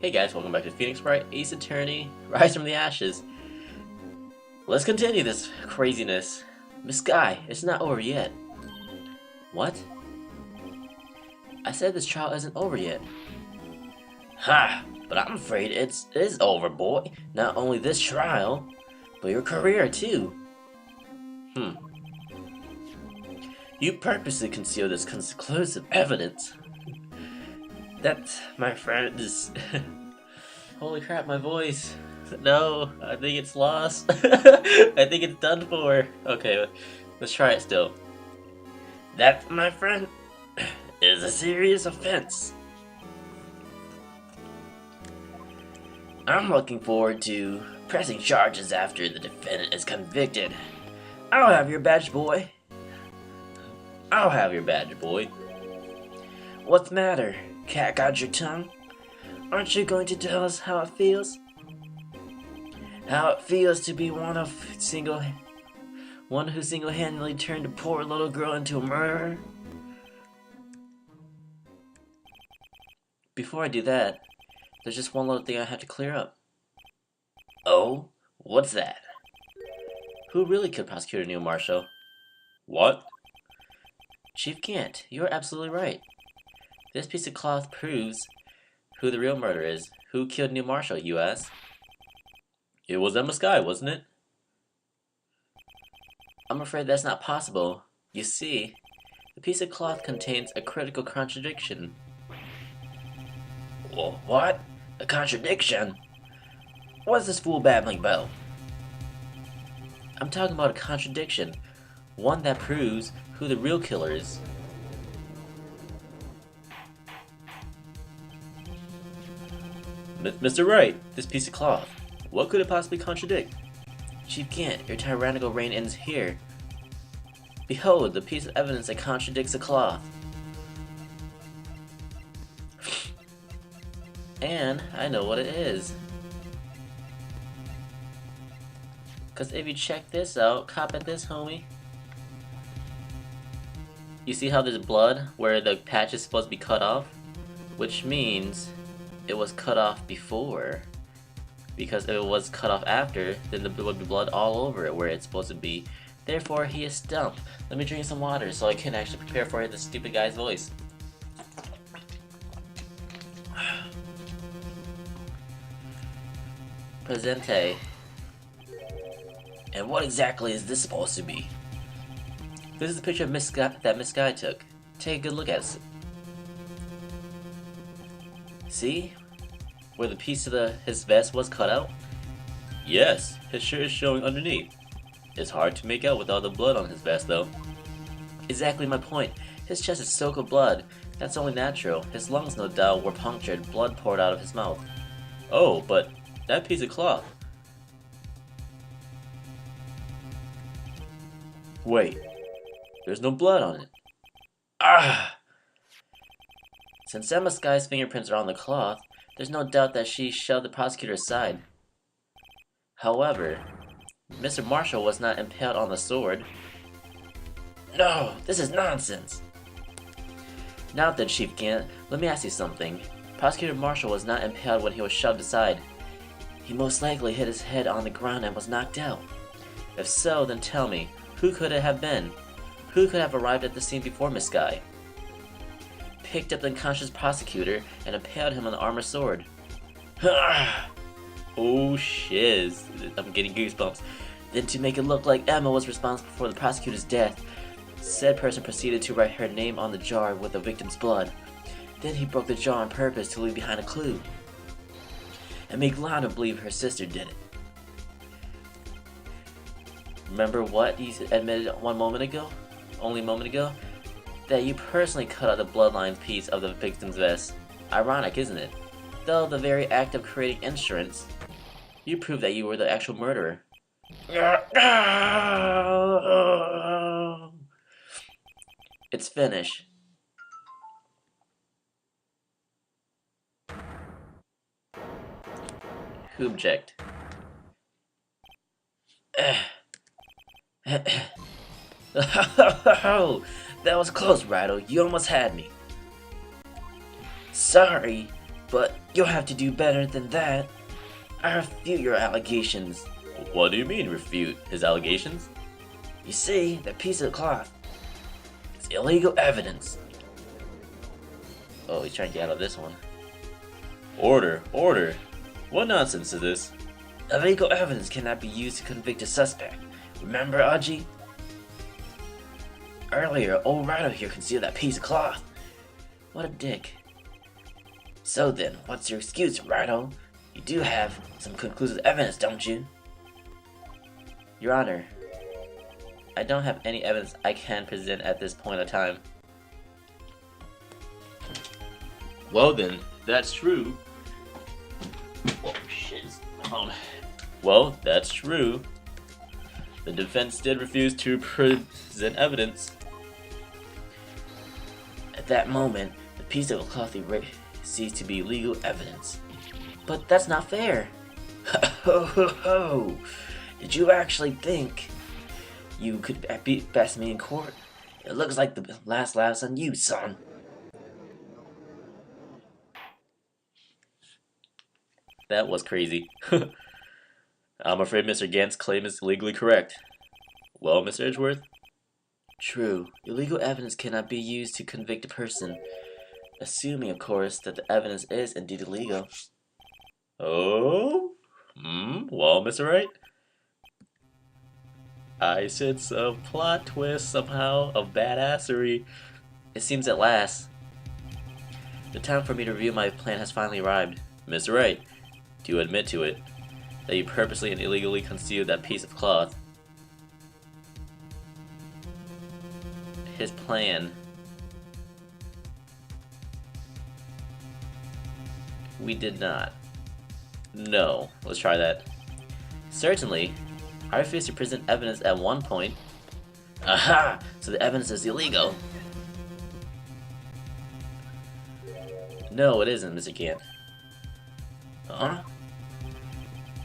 Hey guys, welcome back to Phoenix Wright, Ace Attorney, Rise from the Ashes. Let's continue this craziness. Miss Sky, it's not over yet. What? I said this trial isn't over yet. Ha! But I'm afraid it is over, boy. Not only this trial, but your career too. You purposely concealed this conclusive evidence. That, my friend, is... Holy crap, my voice. No, I think it's lost. I think it's done for. Okay, let's try it still. That, my friend, is a serious offense. I'm looking forward to pressing charges after the defendant is convicted. I'll have your badge, boy. I'll have your badge, boy. What's the matter? Cat got your tongue? Aren't you going to tell us how it feels? How it feels to be one who single-handedly turned a poor little girl into a murderer? Before I do that, there's just one little thing I have to clear up. Oh? What's that? Who really killed Prosecutor Neil Marshall? What? Chief Gant, you're absolutely right. This piece of cloth proves who the real murderer is. Who killed Neil Marshall, you ask? It was Emma Sky, wasn't it? I'm afraid that's not possible. You see, the piece of cloth contains a critical contradiction. Well, what? A contradiction? What's this fool babbling about? I'm talking about a contradiction. One that proves who the real killer is. Mr. Wright, this piece of cloth, what could it possibly contradict? Chief Gant, your tyrannical reign ends here. Behold, the piece of evidence that contradicts the cloth. And I know what it is. Cause if you check this out, cop at this, homie. You see how there's blood where the patch is supposed to be cut off? Which means it was cut off before. Because if it was cut off after, then there would be blood all over it where it's supposed to be. Therefore, he is stumped. Let me drink some water so I can actually prepare for this stupid guy's voice. Presente. And what exactly is this supposed to be? This is a picture of Miss Sky took. Take a good look at it. See? Where the piece of his vest was cut out? Yes, his shirt is showing underneath. It's hard to make out with all the blood on his vest though. Exactly my point. His chest is soaked with blood. That's only natural. His lungs no doubt were punctured, blood poured out of his mouth. Oh, but that piece of cloth. Wait, there's no blood on it. Ah! Since Emma Sky's fingerprints are on the cloth, there's no doubt that she shoved the prosecutor aside. However, Mr. Marshall was not impaled on the sword. No, this is nonsense. Now then, Chief Gant, let me ask you something. Prosecutor Marshall was not impaled when he was shoved aside. He most likely hit his head on the ground and was knocked out. If so, then tell me, who could it have been? Who could have arrived at the scene before Miss Sky? Picked up the unconscious prosecutor and impaled him on the armored sword. Oh shiz, I'm getting goosebumps. Then to make it look like Emma was responsible for the prosecutor's death, said person proceeded to write her name on the jar with the victim's blood. Then he broke the jar on purpose to leave behind a clue. And make Lana believe her sister did it. Remember what he admitted only a moment ago? That you personally cut out the bloodline piece of the victim's vest. Ironic, isn't it? Though the very act of creating insurance, you proved that you were the actual murderer. It's finished. Who object? That was close, Rado. You almost had me. Sorry. But you'll have to do better than that. I refute your allegations. What do you mean, refute his allegations? You see, that piece of cloth is illegal evidence. Oh, he's trying to get out of this one. Order, order. What nonsense is this? Illegal evidence cannot be used to convict a suspect. Remember, Aji? Earlier, old Wright here concealed that piece of cloth. What a dick. So then, what's your excuse, Wright? You do have some conclusive evidence, don't you? Your Honor, I don't have any evidence I can present at this point of time. Well then, that's true. Oh shit. Well, that's true. The defense did refuse to present evidence. At that moment, the piece of cloth ceased to be legal evidence. But that's not fair. Ho ho ho! Did you actually think you could beat best me in court? It looks like the last laugh's on you, son. That was crazy. I'm afraid Mr. Gant's claim is legally correct. Well, Mr. Edgeworth? True. Illegal evidence cannot be used to convict a person, assuming, of course, that the evidence is indeed illegal. Oh? Well, Mr. Wright? I sense a plot twist somehow of badassery. It seems at last. The time for me to review my plan has finally arrived. Mr. Wright, do you admit to it, that you purposely and illegally concealed that piece of cloth? His plan. We did not. No. Let's try that. Certainly. I refused to present evidence at one point. Aha! So the evidence is illegal. No, it isn't, Mr. Gant. Huh?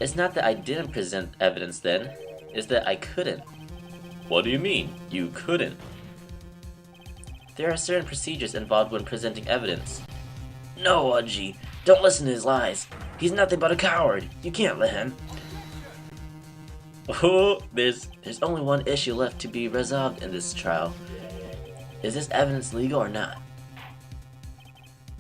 It's not that I didn't present evidence then. It's that I couldn't. What do you mean, you couldn't? There are certain procedures involved when presenting evidence. No, Aji. Don't listen to his lies. He's nothing but a coward. You can't let him. Oh, there's only one issue left to be resolved in this trial. Is this evidence legal or not?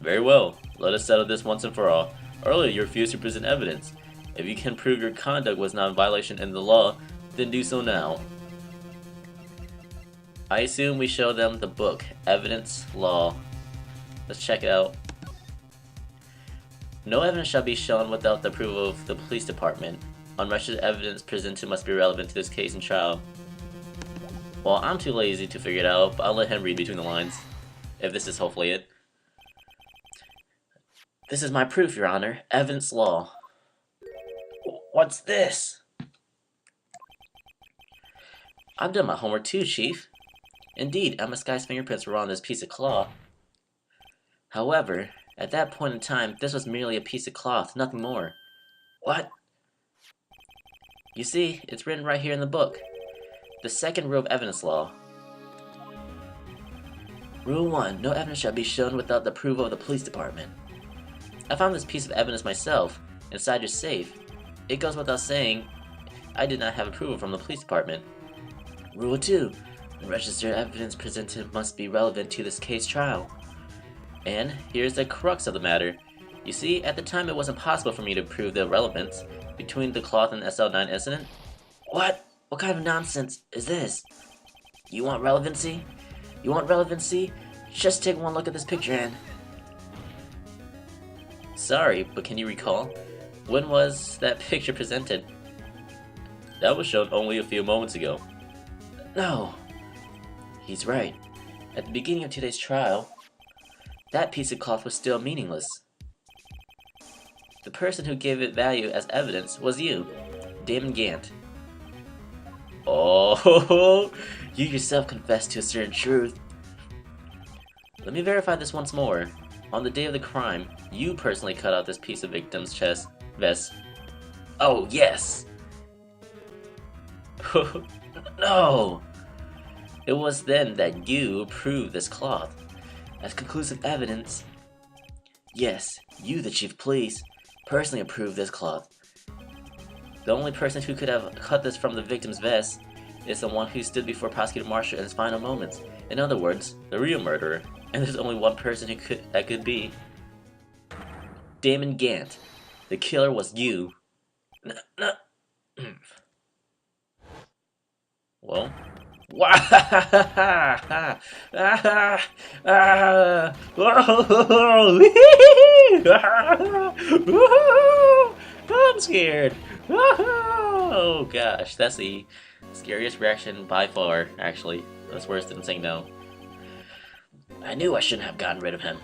Very well. Let us settle this once and for all. Earlier, you refused to present evidence. If you can prove your conduct was not in violation in the law, then do so now. I assume we show them the book, Evidence Law. Let's check it out. No evidence shall be shown without the approval of the police department. Unregistered evidence presented must be relevant to this case and trial. Well, I'm too lazy to figure it out, but I'll let him read between the lines. If this is hopefully it. This is my proof, Your Honor. Evidence Law. What's this? I've done my homework too, Chief. Indeed, Emma Sky's fingerprints were on this piece of cloth. However, at that point in time, this was merely a piece of cloth, nothing more. What? You see, it's written right here in the book. The second rule of evidence law. Rule 1. No evidence shall be shown without the approval of the police department. I found this piece of evidence myself, inside your safe. It goes without saying, I did not have approval from the police department. Rule 2. Registered evidence presented must be relevant to this case trial. And here's the crux of the matter. You see, at the time it wasn't possible for me to prove the relevance between the cloth and the SL9 incident. What? What kind of nonsense is this? You want relevancy? You want relevancy? Just take one look at this picture and... Sorry, but can you recall? When was that picture presented? That was shown only a few moments ago. No. He's right. At the beginning of today's trial, that piece of cloth was still meaningless. The person who gave it value as evidence was you, Damon Gant. Oh, you yourself confessed to a certain truth. Let me verify this once more. On the day of the crime, you personally cut out this piece of victim's chest vest. Oh, yes! No! It was then that you proved this cloth as conclusive evidence. Yes, You, the chief of police, personally approved this cloth. The only person who could have cut this from the victim's vest is the one who stood before Prosecutor Marshall in his final moments. In other words, the real murderer. And there's only one person that could be. Damon Gant. The killer was you. Well. I'm scared. Oh gosh, that's the scariest reaction by far, actually. That's worse than saying no. I knew I shouldn't have gotten rid of him.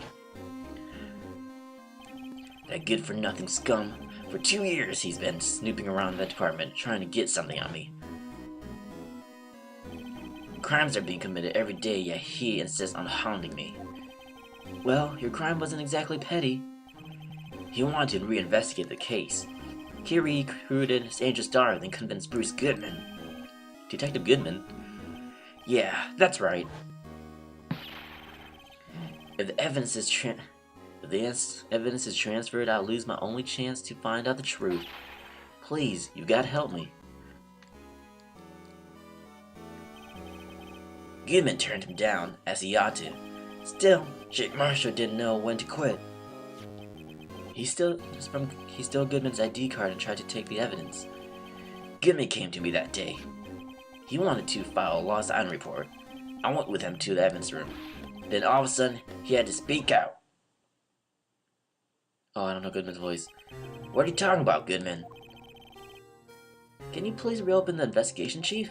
That good-for-nothing scum. For 2 years he's been snooping around the department, trying to get something on me. Crimes are being committed every day, yet he insists on hounding me. Well, your crime wasn't exactly petty. He wanted to reinvestigate the case. He recruited Angel Starr, then convinced Bruce Goodman. Detective Goodman? Yeah, that's right. If the evidence is transferred, I'll lose my only chance to find out the truth. Please, you've got to help me. Goodman turned him down, as he ought to. Still, Jake Marshall didn't know when to quit. He stole Goodman's ID card and tried to take the evidence. Goodman came to me that day. He wanted to file a lost item report. I went with him to the evidence room. Then all of a sudden, he had to speak out. Oh, I don't know Goodman's voice. What are you talking about, Goodman? Can you please reopen the investigation, Chief?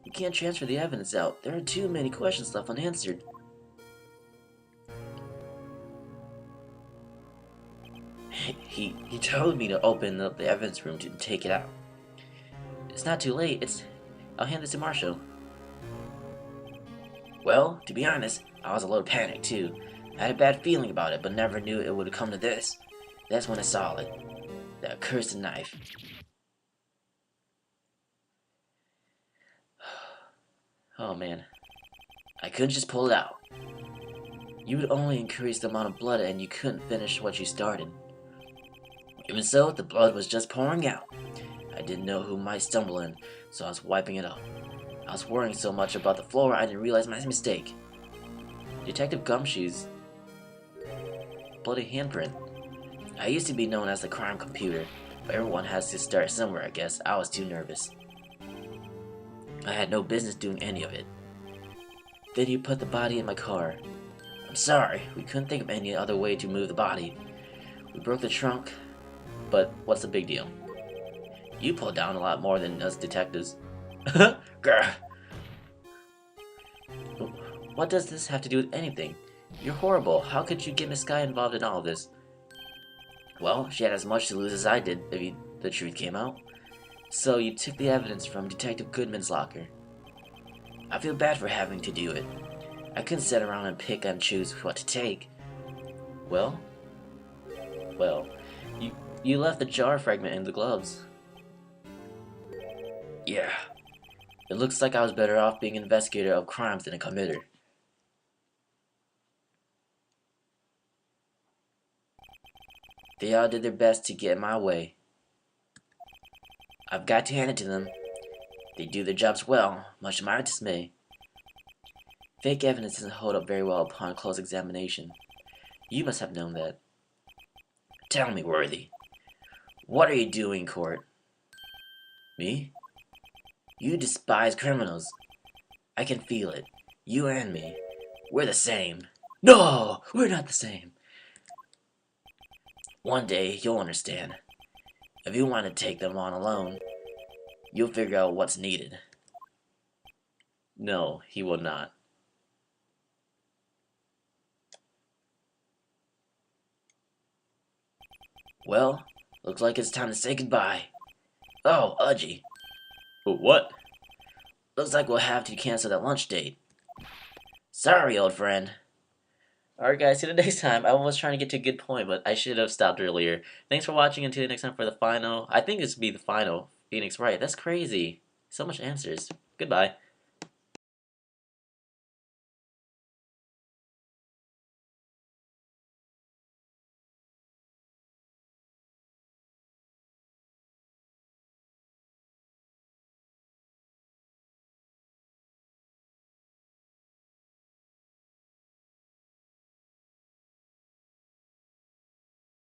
We can't transfer the evidence out. There are too many questions left unanswered. He told me to open up the evidence room to take it out. It's not too late. I'll hand this to Marshall. Well, to be honest, I was a little panicked too. I had a bad feeling about it, but never knew it would come to this. That's when I saw it. The accursed knife. Oh man. I couldn't just pull it out. You would only increase the amount of blood and you couldn't finish what you started. Even so, the blood was just pouring out. I didn't know who might stumble in, so I was wiping it off. I was worrying so much about the floor I didn't realize my mistake. Detective Gumshoe's bloody handprint. I used to be known as the crime computer, but everyone has to start somewhere, I guess. I was too nervous. I had no business doing any of it. Then you put the body in my car. I'm sorry, we couldn't think of any other way to move the body. We broke the trunk, but what's the big deal? You pulled down a lot more than us detectives. Grr. What does this have to do with anything? You're horrible. How could you get Miss Sky involved in all of this? Well, she had as much to lose as I did if the truth came out. So you took the evidence from Detective Goodman's locker. I feel bad for having to do it. I couldn't sit around and pick and choose what to take. Well, you left the jar fragment in the gloves. Yeah. It looks like I was better off being an investigator of crimes than a committer. They all did their best to get in my way. I've got to hand it to them. They do their jobs well, much to my dismay. Fake evidence doesn't hold up very well upon close examination. You must have known that. Tell me, Worthy. What are you doing in court? Me? You despise criminals. I can feel it. You and me. We're the same. No! We're not the same. One day, you'll understand. If you want to take them on alone, you'll figure out what's needed. No, he will not. Well, looks like it's time to say goodbye. Oh, Udgy. What? Looks like we'll have to cancel that lunch date. Sorry, old friend. Alright guys, see you next time. I was trying to get to a good point, but I should have stopped earlier. Thanks for watching. Until next time for the final. I think this will be the final. Phoenix Wright. That's crazy. So much answers. Goodbye.